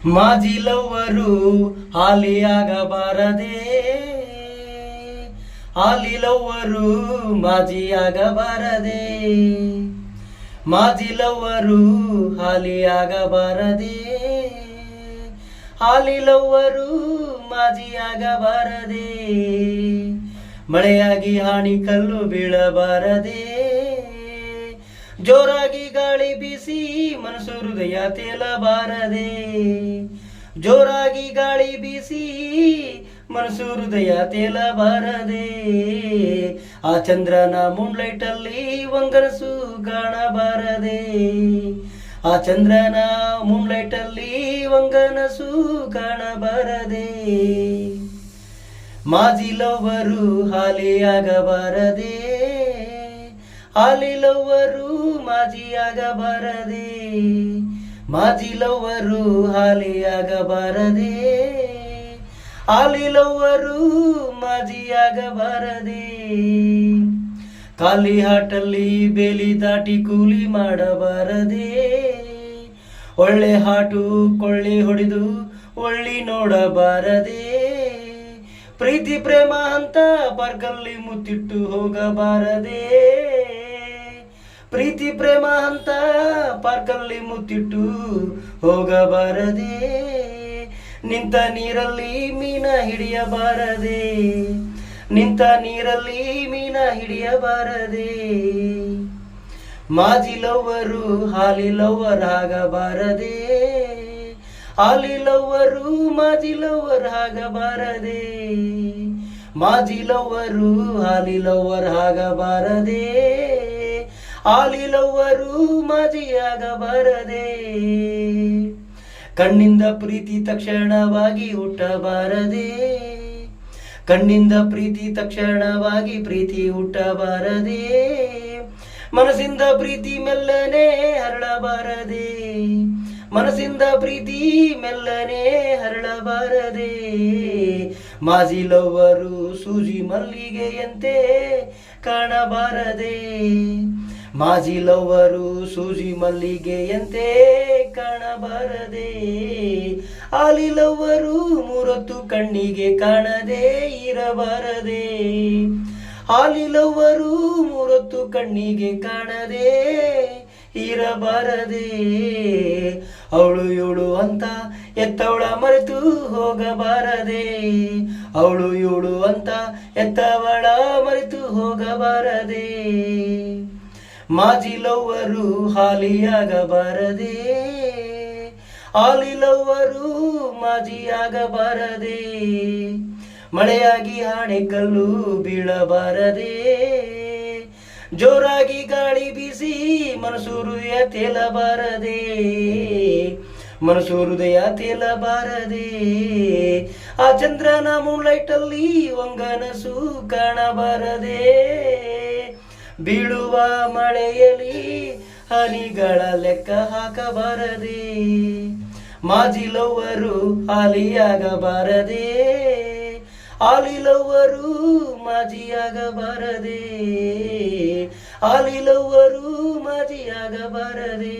ಮಾಜಿ ಲವ್ವರು ಹಾಲಿಯಾಗಬಾರದೆ, ಹಾಲಿ ಲವ್ವರು ಮಾಜಿಯಾಗಬಾರದೆ, ಮಾಜಿ ಲವ್ವರು ಹಾಲಿಯಾಗಬಾರದೆ, ಹಾಲಿ ಲವ್ವರು ಮಾಜಿಯಾಗಬಾರದೆ, ಮಳೆಯಾಗಿ ಹಾನಿ ಕಲ್ಲು ಬೀಳಬಾರದೆ, ಜೋರಾಗಿ ಗಾಳಿ ಬೀಸಿ ಮನಸ್ಸು ಹೃದಯ ತೇಲಬಾರದೆ, ಜೋರಾಗಿ ಗಾಳಿ ಬೀಸಿ ಮನಸ್ಸು ಹೃದಯ ತೇಲಬಾರದೆ, ಆ ಚಂದ್ರನ ಮೂನ್ಲೈಟ್ ಅಲ್ಲಿ ಒಂಗನಸು ಕಾಣಬಾರದೆ, ಆ ಚಂದ್ರನ ಮೂನ್ಲೈಟ್ ಅಲ್ಲಿ ಒಂಗನಸು ಕಾಣಬಾರದೆ, ಮಾಜಿ ಲವ್ವರು ಹಾಲಿಯಾಗಬಾರದೆ, ಹಾಲಿ ಲವ್ವರು ಮಾಜಿಯಾಗಬಾರದೆ, ಮಾಜಿ ಲವ್ವರು ಹಾಲಿಯಾಗಬಾರದೆ, ಹಾಲಿ ಲವ್ವರು ಮಾಜಿಯಾಗಬಾರದೆ, ಖಾಲಿ ಹಾಟಲ್ಲಿ ಬೇಲಿ ದಾಟಿ ಕೂಲಿ ಮಾಡಬಾರದೆ, ಒಳ್ಳೆ ಹಾಟು ಕೊಳ್ಳಿ ಹೊಡೆದು ಒಳ್ಳಿ ನೋಡಬಾರದೆ, ಪ್ರೀತಿ ಪ್ರೇಮ ಅಂತ ಪಾರ್ಕಲ್ಲಿ ಮುತ್ತಿಟ್ಟು ಹೋಗಬಾರದೆ, ಪ್ರೀತಿ ಪ್ರೇಮ ಅಂತ ಪಾರ್ಕಲ್ಲಿ ಮುತ್ತಿಟ್ಟು ಹೋಗಬಾರದೆ, ನಿಂತ ನೀರಲ್ಲಿ ಮೀನ ಹಿಡಿಯಬಾರದೆ, ನಿಂತ ನೀರಲ್ಲಿ ಮೀನ ಹಿಡಿಯಬಾರದೆ, ಮಾಜಿ ಲವ್ವರು ಹಾಲಿ ಲವ್ವರ್ ಆಗಬಾರದೆ, ಹಾಲಿ ಲವ್ವರು ಮಾಜಿ ಲವ್ವರ್ ಆಗಬಾರದೆ, ಮಾಜಿ ಲವ್ವರು ಹಾಲಿ ಲವ್ವರ್ ಆಗಬಾರದೆ, ಹಾಲಿ ಲವ್ವರು ಮಾಜಿಯಾಗಬಾರದೆ, ಕಣ್ಣಿಂದ ಪ್ರೀತಿ ತಕ್ಷಣವಾಗಿ ಹುಟ್ಟಬಾರದೆ, ಕಣ್ಣಿಂದ ಪ್ರೀತಿ ತಕ್ಷಣವಾಗಿ ಪ್ರೀತಿ ಹುಟ್ಟಬಾರದೆ, ಮನಸ್ಸಿಂದ ಪ್ರೀತಿ ಮೆಲ್ಲನೆ ಹರಳಬಾರದೆ, ಮನಸ್ಸಿಂದ ಪ್ರೀತಿ ಮೆಲ್ಲನೆ ಹರಳಬಾರದೆ, ಮಾಜಿ ಲವ್ವರು ಸೂಜಿ ಮಲ್ಲಿಗೆಯಂತೆ ಕಾಣಬಾರದೆ, ಮಾಜಿ ಲವ್ವರು ಸೂಜಿ ಮಲ್ಲಿಗೆಯಂತೆ ಕಾಣಬಾರದೆ, ಹಾಲಿ ಲವ್ವರು ಮೂರೊತ್ತು ಕಣ್ಣಿಗೆ ಕಾಣದೆ ಇರಬಾರದೆ, ಹಾಲಿ ಲವ್ವರು ಮೂರೊತ್ತು ಕಣ್ಣಿಗೆ ಕಾಣದೆ ಇರಬಾರದೆ, ಅವಳು ಇವಳು ಅಂತ ಎತ್ತವಳ ಮರೆತು ಹೋಗಬಾರದೆ, ಅವಳು ಇವಳು ಅಂತ ಎತ್ತವಳ ಮರೆತು ಹೋಗಬಾರದೆ, ಮಾಜಿ ಲವ್ವರು ಹಾಲಿಯಾಗಬಾರದೆ, ಹಾಲಿ ಲವ್ವರು ಮಾಜಿಯಾಗಬಾರದೆ, ಮಳೆಯಾಗಿ ಆಣೆಕಲ್ಲು ಬೀಳಬಾರದೆ, ಜೋರಾಗಿ ಗಾಳಿ ಬೀಸಿ ಮನಸ್ಸು ಹೃದಯ ತೇಲಬಾರದೆ, ಮನಸ್ಸು ಹೃದಯ ತೇಲಬಾರದೆ, ಆ ಚಂದ್ರನ ಮೂನ್ಲೈಟ್ ಅಲ್ಲಿ ಒಂಗನಸು ಕಾಣಬಾರದೆ, ಬೀಳುವ ಮಳೆಯಲ್ಲಿ ಹನಿಗಳ ಲೆಕ್ಕ ಹಾಕಬಾರದೆ, ಮಾಜಿ ಲವ್ವರು ಹಾಲಿಯಾಗಬಾರದೆ, ಹಾಲಿ ಲವ್ವರು ಮಾಜಿಯಾಗಬಾರದೆ, ಹಾಲಿ ಲವ್ವರು ಮಾಜಿಯಾಗಬಾರದೆ.